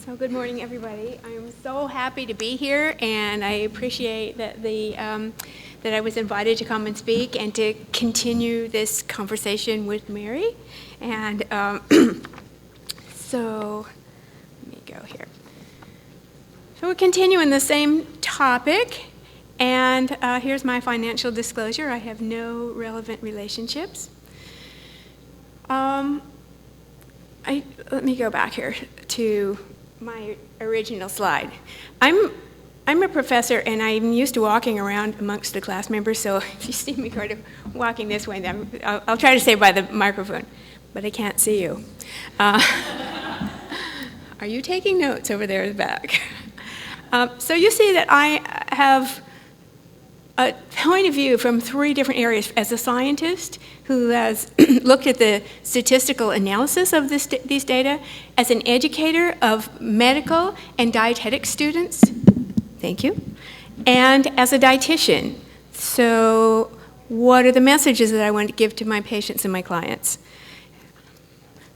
So good morning, everybody. I'm so happy to be here, and I appreciate that that I was invited to come and speak and to continue this conversation with Mary. And so let me go here. So we're continuing the same topic, and here's my financial disclosure. I have no relevant relationships. Let me go back here to my original slide. I'm a professor, and I'm used to walking around amongst the class members, so if you see me kind of walking this way, I'll try to stay by the microphone, but I can't see you. Are you taking notes over there in the back? So you see that I have a point of view from three different areas as a scientist who has looked at the statistical analysis of these data, as an educator of medical and dietetic students, thank you, and as a dietitian. So what are the messages that I want to give to my patients and my clients?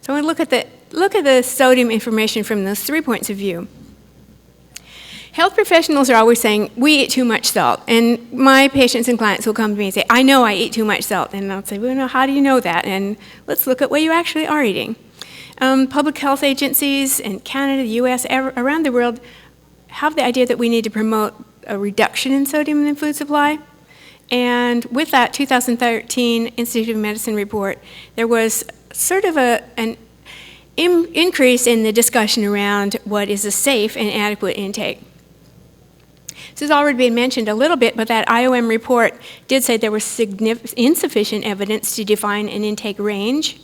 So I want to look at the sodium information from those 3 points of view. Health professionals are always saying, we eat too much salt. And my patients and clients will come to me and say, I know I eat too much salt. And I'll say, well, how do you know that? And let's look at what you actually are eating. Public health agencies in Canada, the US, around the world have the idea that we need to promote a reduction in sodium in the food supply. And with that 2013 Institute of Medicine report, there was sort of an increase in the discussion around what is a safe and adequate intake. This has already been mentioned a little bit, but that IOM report did say there was insufficient evidence to define an intake range.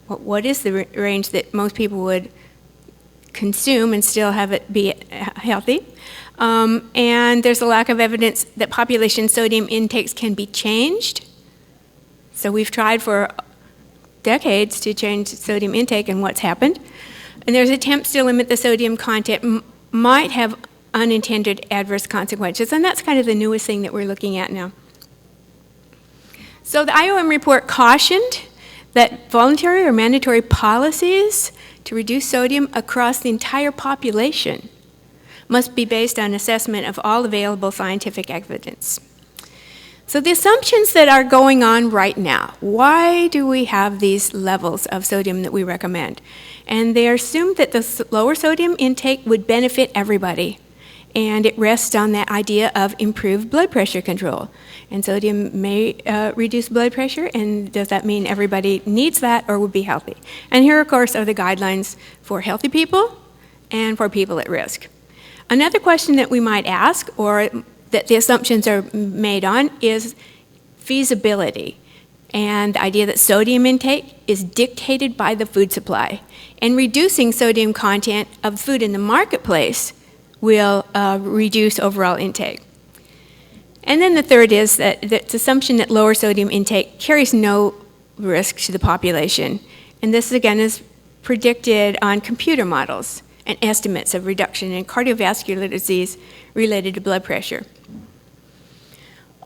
What is the range that most people would consume and still have it be healthy? And there's a lack of evidence that population sodium intakes can be changed. So we've tried for decades to change sodium intake, and what's happened? And there's attempts to limit the sodium content might have unintended adverse consequences, and that's kind of the newest thing that we're looking at now. So the IOM report cautioned that voluntary or mandatory policies to reduce sodium across the entire population must be based on assessment of all available scientific evidence. So the assumptions that are going on right now, why do we have these levels of sodium that we recommend? And they assume that the lower sodium intake would benefit everybody. And it rests on that idea of improved blood pressure control. And sodium may reduce blood pressure, and does that mean everybody needs that or would be healthy? And here, of course, are the guidelines for healthy people and for people at risk. Another question that we might ask, or that the assumptions are made on, is feasibility. And the idea that sodium intake is dictated by the food supply. And reducing sodium content of food in the marketplace will reduce overall intake. And then the third is that the assumption that lower sodium intake carries no risk to the population. And this, again, is predicted on computer models and estimates of reduction in cardiovascular disease related to blood pressure.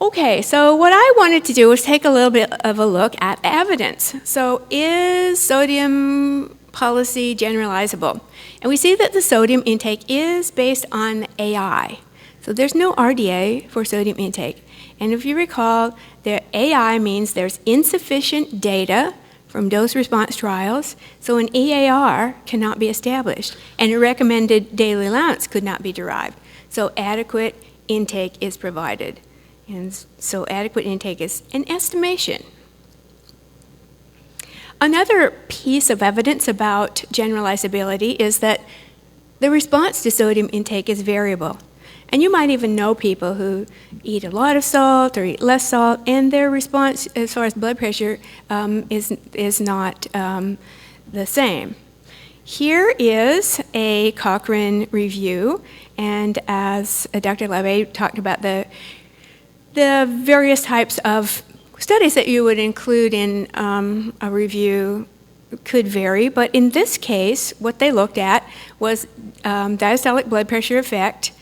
Okay, so what I wanted to do was take a little bit of a look at the evidence. So is sodium policy generalizable? And we see that the sodium intake is based on the AI. So there's no RDA for sodium intake. And if you recall, the AI means there's insufficient data from dose response trials, so an EAR cannot be established, and a recommended daily allowance could not be derived. So adequate intake is provided. And so adequate intake is an estimation. Another piece of evidence about generalizability is that the response to sodium intake is variable. And you might even know people who eat a lot of salt or eat less salt, and their response as far as blood pressure is not the same. Here is a Cochrane review, and as Dr. Leve talked about, the various types of studies that you would include in a review could vary, but in this case, what they looked at was diastolic blood pressure effect,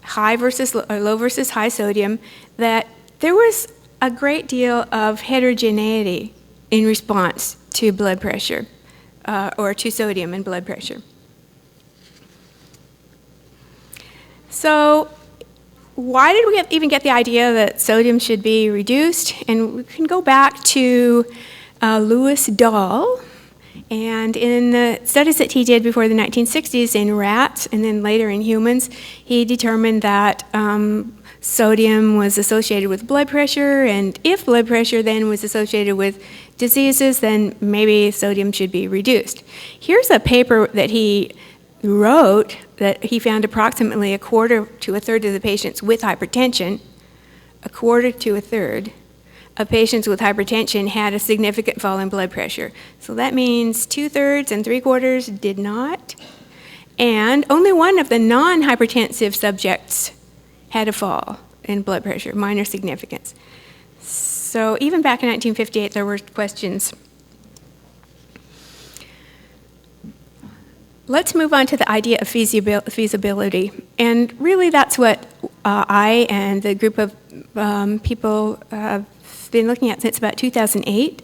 high versus low versus high sodium, that there was a great deal of heterogeneity in response to blood pressure or to sodium and blood pressure. So why did we even get the idea that sodium should be reduced? And we can go back to Louis Dahl. And in the studies that he did before the 1960s in rats and then later in humans, he determined that sodium was associated with blood pressure, and if blood pressure then was associated with diseases, then maybe sodium should be reduced. Here's a paper that he wrote that he found approximately a quarter to a third of the patients with hypertension, a quarter to a third of patients with hypertension had a significant fall in blood pressure. So that means 2/3 and 3/4 did not. And only one of the non-hypertensive subjects had a fall in blood pressure, minor significance. So even back in 1958, there were questions. Let's move on to the idea of feasibility. And really that's what I and the group of people have been looking at since about 2008.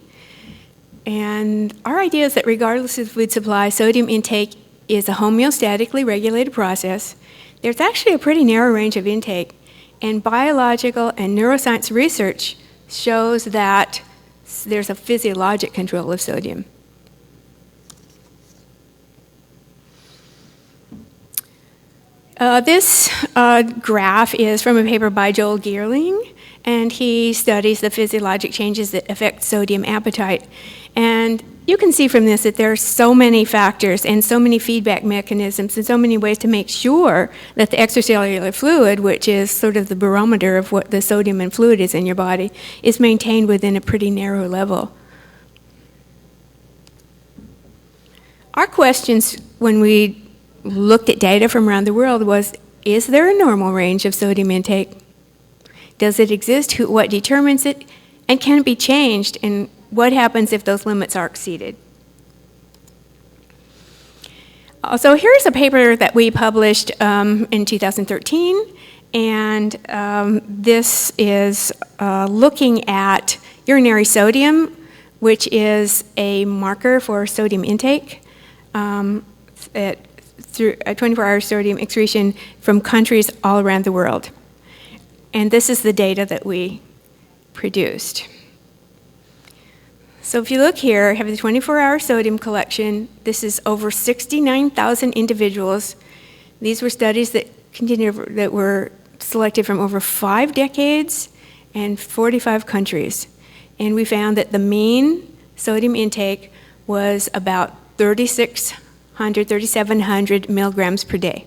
And our idea is that regardless of food supply, sodium intake is a homeostatically regulated process. There's actually a pretty narrow range of intake, and biological and neuroscience research shows that there's a physiologic control of sodium. This graph is from a paper by Joel Geerling, and he studies the physiologic changes that affect sodium appetite. And you can see from this that there are so many factors and so many feedback mechanisms and so many ways to make sure that the extracellular fluid, which is sort of the barometer of what the sodium and fluid is in your body, is maintained within a pretty narrow level. Our questions when we looked at data from around the world was, is there a normal range of sodium intake? Does it exist? What determines it? And can it be changed? And what happens if those limits are exceeded? So here's a paper that we published in 2013. And this is looking at urinary sodium, which is a marker for sodium intake through a 24-hour sodium excretion from countries all around the world. And this is the data that we produced. So if you look here, I have the 24-hour sodium collection. This is over 69,000 individuals. These were studies that were selected from over 5 decades and 45 countries. And we found that the mean sodium intake was about 3,700 milligrams per day.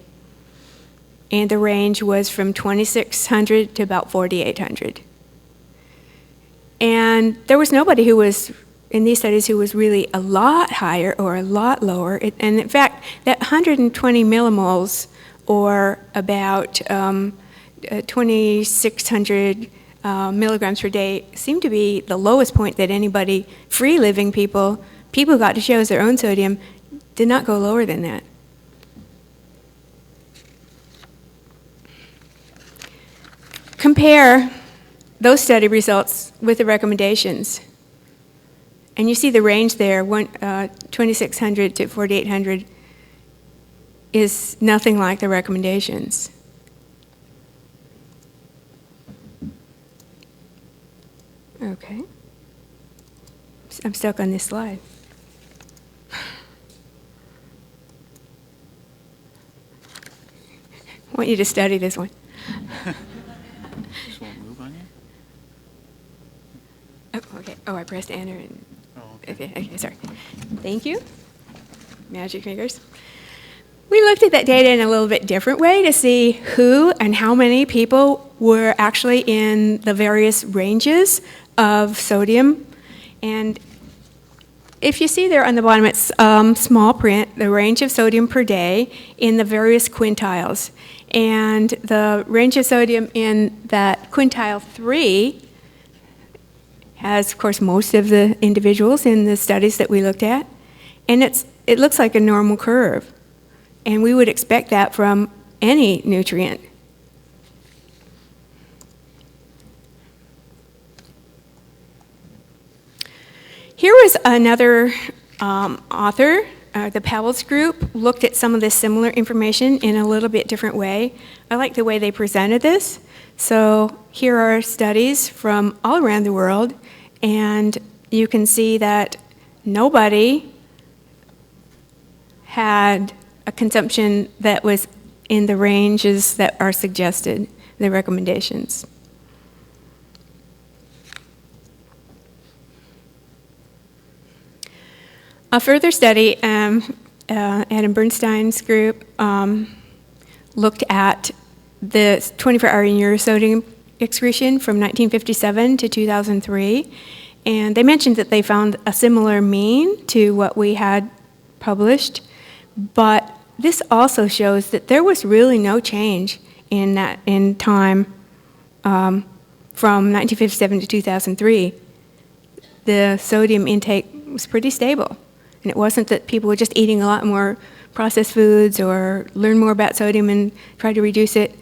And the range was from 2,600 to about 4,800. And there was nobody who was, in these studies, who was really a lot higher or a lot lower. And in fact, that 120 millimoles, or about 2,600 milligrams per day, seemed to be the lowest point that anybody, free-living people who got to show their own sodium, did not go lower than that. Compare those study results with the recommendations. And you see the range there, 2,600 to 4,800 is nothing like the recommendations. Okay. I'm stuck on this slide. I want you to study this one. This won't move on you? Oh, okay. Oh, I pressed enter. And Oh, okay. okay, sorry. Thank you. Magic fingers. We looked at that data in a little bit different way to see who and how many people were actually in the various ranges of sodium. And if you see there on the bottom, it's small print, the range of sodium per day in the various quintiles. And the range of sodium in that quintile 3 has, of course, most of the individuals in the studies that we looked at. And it looks like a normal curve. And we would expect that from any nutrient. Here was another author, the Pebbles group looked at some of this similar information in a little bit different way. I like the way they presented this. So here are studies from all around the world, and you can see that nobody had a consumption that was in the ranges that are suggested, the recommendations. A further study, Adam Bernstein's group looked at the 24-hour urine sodium excretion from 1957 to 2003, and they mentioned that they found a similar mean to what we had published, but this also shows that there was really no change in time from 1957 to 2003. The sodium intake was pretty stable. And it wasn't that people were just eating a lot more processed foods or learn more about sodium and try to reduce it.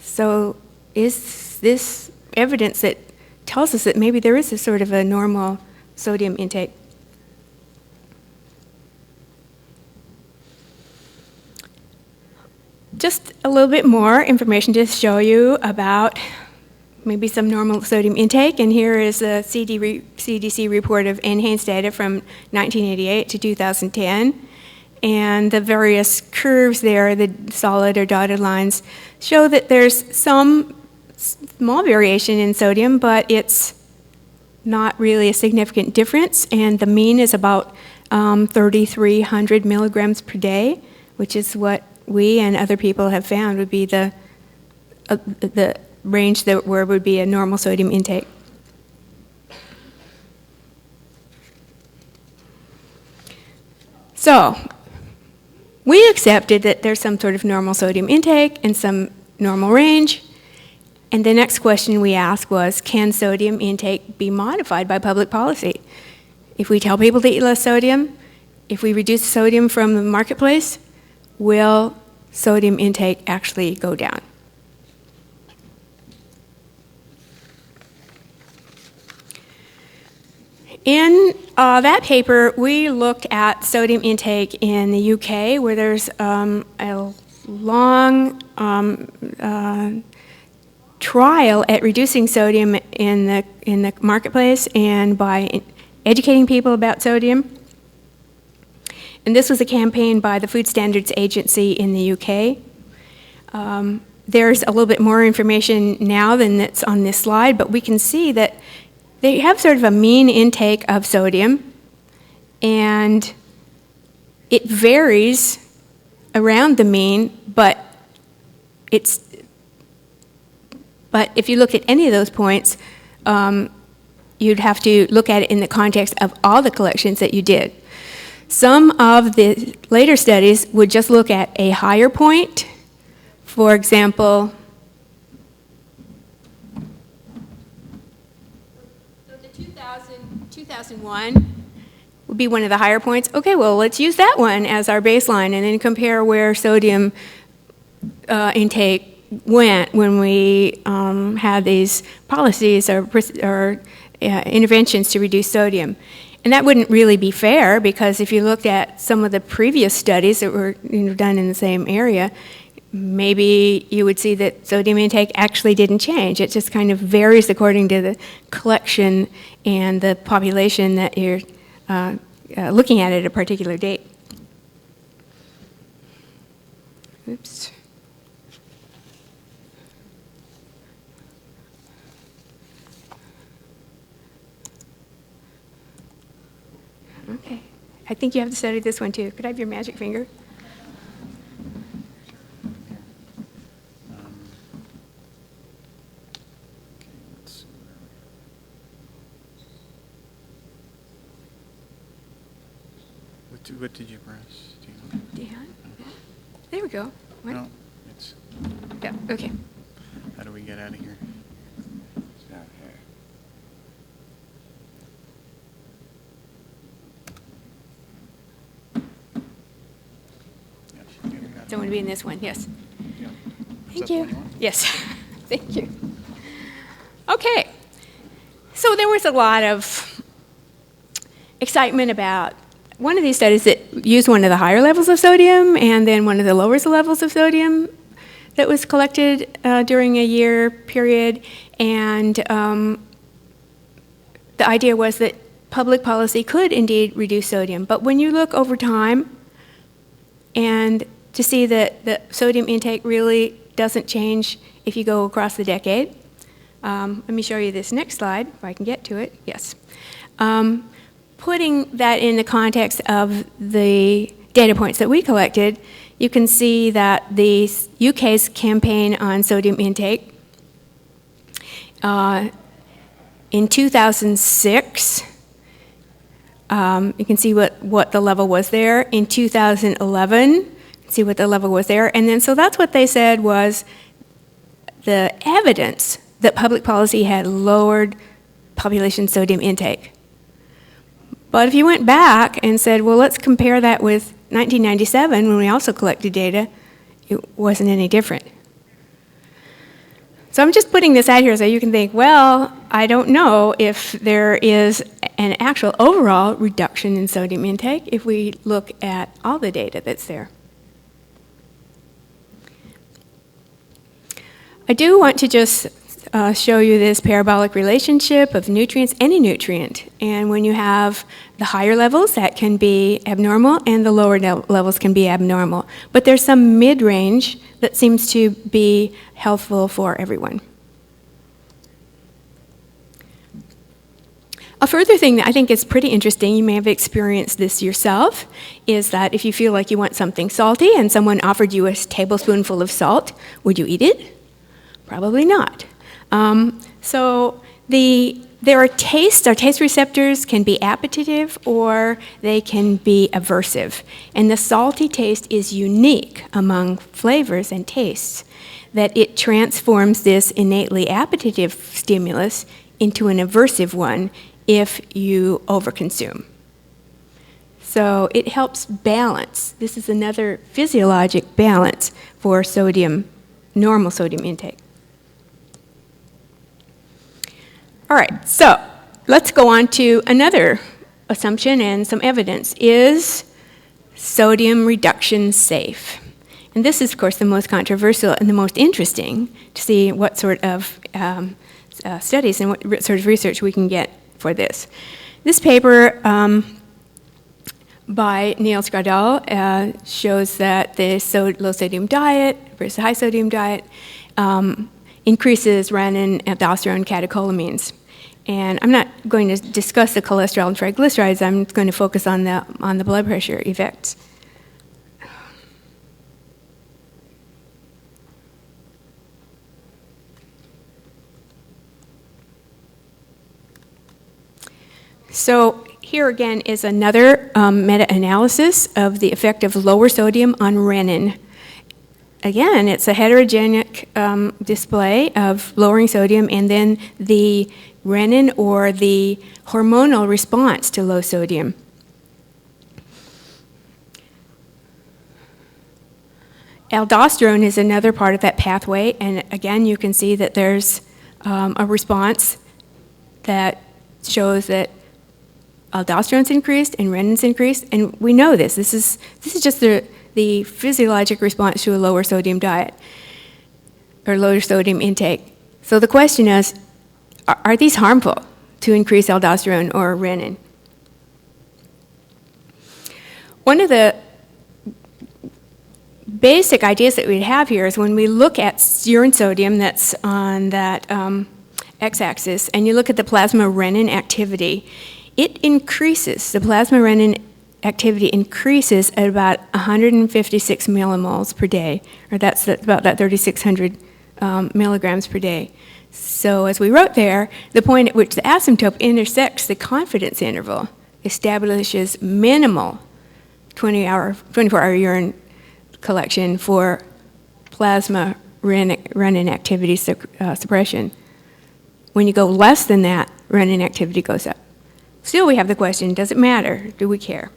So is this evidence that tells us that maybe there is a sort of a normal sodium intake? Just a little bit more information to show you about maybe some normal sodium intake, and here is a CDC report of NHANES data from 1988 to 2010, and the various curves there, the solid or dotted lines, show that there's some small variation in sodium, but it's not really a significant difference, and the mean is about 3,300 milligrams per day, which is what we and other people have found would be the range that where would be a normal sodium intake. So we accepted that there's some sort of normal sodium intake and some normal range, and the next question we asked was, can sodium intake be modified by public policy? If we tell people to eat less sodium, if we reduce sodium from the marketplace, will sodium intake actually go down? In that paper, we looked at sodium intake in the UK, where there's a long trial at reducing sodium in the marketplace and by educating people about sodium. And this was a campaign by the Food Standards Agency in the UK. There's a little bit more information now than that's on this slide, but we can see that they have sort of a mean intake of sodium, and it varies around the mean, but if you look at any of those points, you'd have to look at it in the context of all the collections that you did. Some of the later studies would just look at a higher point. For example, so the 2001 would be one of the higher points. Okay, well, let's use that one as our baseline and then compare where sodium intake went when we had these policies or interventions to reduce sodium. And that wouldn't really be fair, because if you looked at some of the previous studies that were done in the same area, maybe you would see that sodium intake actually didn't change. It just kind of varies according to the collection and the population that you're looking at a particular date. Oops. Okay. I think you have to study this one too. Could I have your magic finger? What did you press? Do you know? Dan? There we go. What? No, it's. Yeah, okay. How do we get out of here? It's down here. So I want to be in this one, yes. Yeah. Thank you. Yes, thank you. Okay, so there was a lot of excitement about one of these studies that used one of the higher levels of sodium and then one of the lower levels of sodium that was collected during a year period. And the idea was that public policy could indeed reduce sodium. But when you look over time and to see that the sodium intake really doesn't change if you go across the decade. Let me show you this next slide, if I can get to it. Yes. Putting that in the context of the data points that we collected, you can see that the UK's campaign on sodium intake in 2006, you can see what the level was there. In 2011, see what the level was there. And then, so that's what they said was the evidence that public policy had lowered population sodium intake. But if you went back and said, well, let's compare that with 1997, when we also collected data, it wasn't any different. So I'm just putting this out here so you can think, well, I don't know if there is an actual overall reduction in sodium intake if we look at all the data that's there. I do want to just show you this parabolic relationship of nutrients, any nutrient. And when you have the higher levels, that can be abnormal, and the lower levels can be abnormal. But there's some mid-range that seems to be healthful for everyone. A further thing that I think is pretty interesting, you may have experienced this yourself, is that if you feel like you want something salty and someone offered you a tablespoonful of salt, would you eat it? Probably not. So there are tastes, our taste receptors can be appetitive or they can be aversive. And the salty taste is unique among flavors and tastes, that it transforms this innately appetitive stimulus into an aversive one if you overconsume. So it helps balance. This is another physiologic balance for sodium, normal sodium intake. All right, so let's go on to another assumption and some evidence. Is sodium reduction safe? And this is, of course, the most controversial and the most interesting to see what sort of studies and what sort of research we can get for this. This paper by Neil Skardal shows that the low sodium diet versus high sodium diet increases renin, aldosterone, catecholamines. And I'm not going to discuss the cholesterol and triglycerides. I'm going to focus on the blood pressure effects. So here again is another meta-analysis of the effect of lower sodium on renin. Again, it's a heterogenic display of lowering sodium and then the renin or the hormonal response to low sodium. Aldosterone is another part of that pathway, and again, you can see that there's a response that shows that aldosterone's increased and renin's increased, and we know this. This is just the physiologic response to a lower sodium diet or lower sodium intake. So the question is, are these harmful to increase aldosterone or renin? One of the basic ideas that we have here is when we look at urine sodium that's on that x-axis, and you look at the plasma renin activity, it increases. The plasma renin activity increases at about 156 millimoles per day, or that's about that 3,600 milligrams per day. So as we wrote there, the point at which the asymptote intersects the confidence interval establishes minimal 24-hour urine collection for plasma renin activity suppression. When you go less than that, renin activity goes up. Still, we have the question, does it matter? Do we care?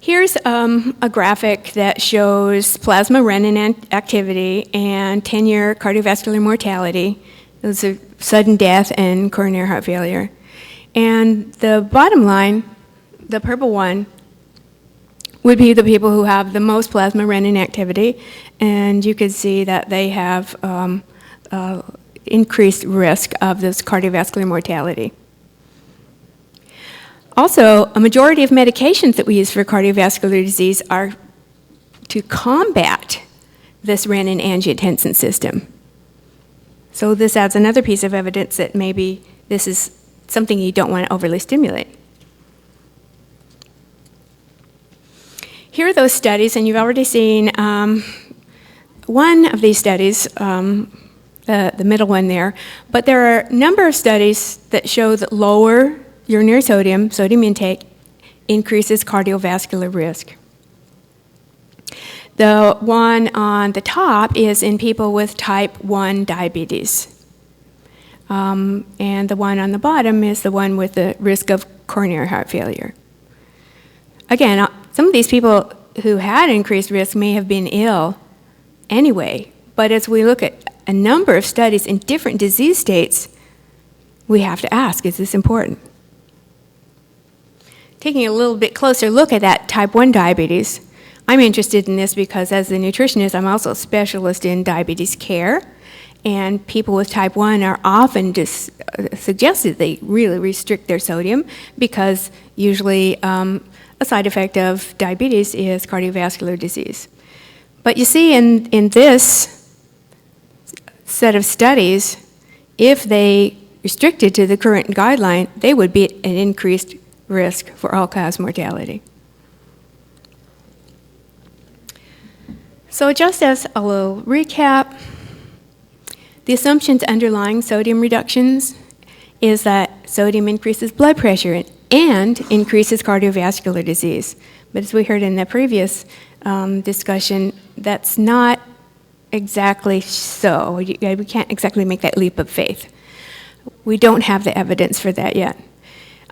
Here's a graphic that shows plasma renin activity and 10-year cardiovascular mortality. Those are sudden death and coronary heart failure. And the bottom line, the purple one, would be the people who have the most plasma renin activity, and you could see that they have increased risk of this cardiovascular mortality. Also, a majority of medications that we use for cardiovascular disease are to combat this renin-angiotensin system. So this adds another piece of evidence that maybe this is something you don't want to overly stimulate. Here are those studies, and you've already seen one of these studies, the middle one there, but there are a number of studies that show that lower urinary sodium intake, increases cardiovascular risk. The one on the top is in people with type 1 diabetes. And the one on the bottom is the one with the risk of coronary heart failure. Again, some of these people who had increased risk may have been ill anyway, but as we look at a number of studies in different disease states, we have to ask, is this important? Taking a little bit closer look at that type 1 diabetes, I'm interested in this because as a nutritionist, I'm also a specialist in diabetes care, and people with type 1 are often suggested they really restrict their sodium because usually a side effect of diabetes is cardiovascular disease. But you see in this set of studies, if they restricted to the current guideline, they would be at an increased risk for all-cause mortality. So just as a little recap, the assumptions underlying sodium reductions is that sodium increases blood pressure and increases cardiovascular disease. But as we heard in the previous discussion, that's not exactly so. We can't exactly make that leap of faith. We don't have the evidence for that yet.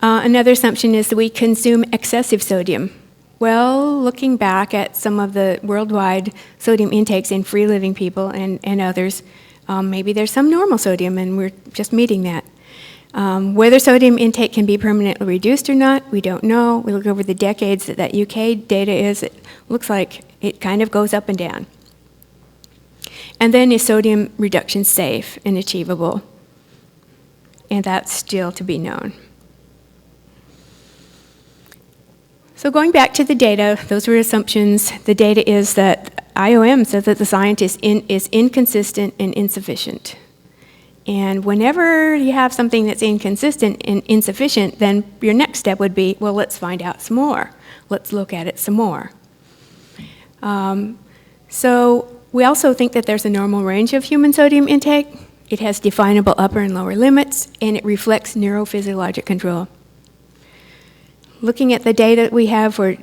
Another assumption is that we consume excessive sodium. Well, looking back at some of the worldwide sodium intakes in free-living people and others, maybe there's some normal sodium and we're just meeting that. Whether sodium intake can be permanently reduced or not, we don't know. We look over the decades that UK data is, it looks like it kind of goes up and down. And then is sodium reduction safe and achievable? And that's still to be known. So going back to the data, those were assumptions. The data is that IOM says that the science is inconsistent and insufficient. And whenever you have something that's inconsistent and insufficient, then your next step would be, well, let's find out some more. Let's look at it some more. So we also think that there's a normal range of human sodium intake. It has definable upper and lower limits, and it reflects neurophysiologic control. Looking at the data we have for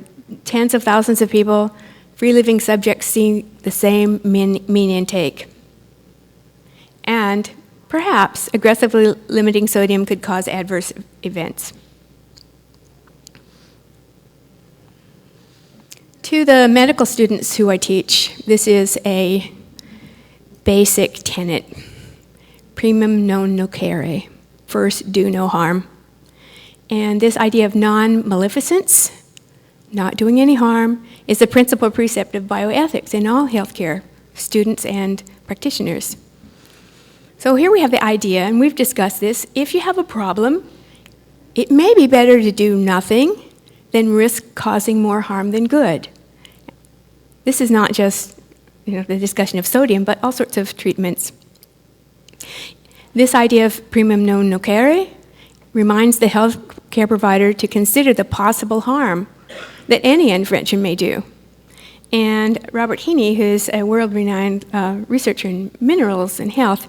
tens of thousands of people, free-living subjects see the same mean intake. And perhaps aggressively limiting sodium could cause adverse events. To the medical students who I teach, this is a basic tenet. Primum non nocere. First, do no harm. And this idea of non-maleficence, not doing any harm, is the principal precept of bioethics in all healthcare, students and practitioners. So here we have the idea, and we've discussed this, if you have a problem, it may be better to do nothing than risk causing more harm than good. This is not just the discussion of sodium, but all sorts of treatments. This idea of primum non nocere reminds the healthcare provider to consider the possible harm that any intervention may do. And Robert Heaney, who's a world-renowned researcher in minerals and health,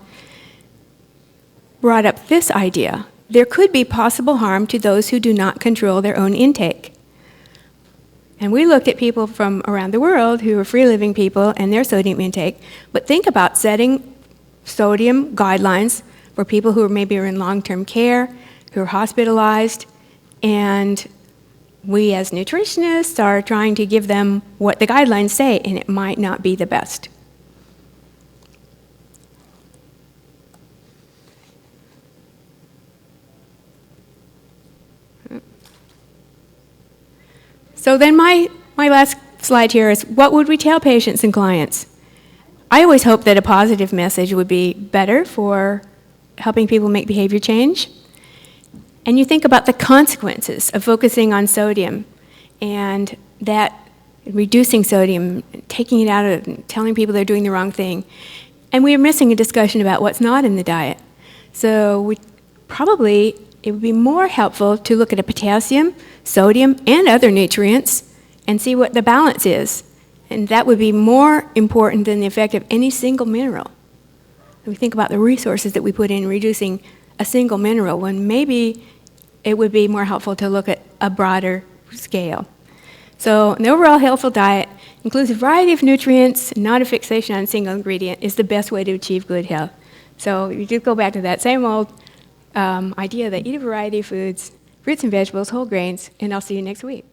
brought up this idea. There could be possible harm to those who do not control their own intake. And we looked at people from around the world who were free-living people and their sodium intake, but think about setting sodium guidelines for people who maybe are in long-term care, who are hospitalized, and we as nutritionists are trying to give them what the guidelines say, and it might not be the best. So then my last slide here is, what would we tell patients and clients? I always hope that a positive message would be better for helping people make behavior change. And you think about the consequences of focusing on sodium and that reducing sodium, taking it out of, telling people they're doing the wrong thing. And we are missing a discussion about what's not in the diet. So it would be more helpful to look at a potassium, sodium, and other nutrients and see what the balance is. And that would be more important than the effect of any single mineral. We think about the resources that we put in reducing a single mineral, when maybe it would be more helpful to look at a broader scale. So an overall healthful diet includes a variety of nutrients, not a fixation on a single ingredient, is the best way to achieve good health. So you just go back to that same old idea that eat a variety of foods, fruits and vegetables, whole grains, and I'll see you next week.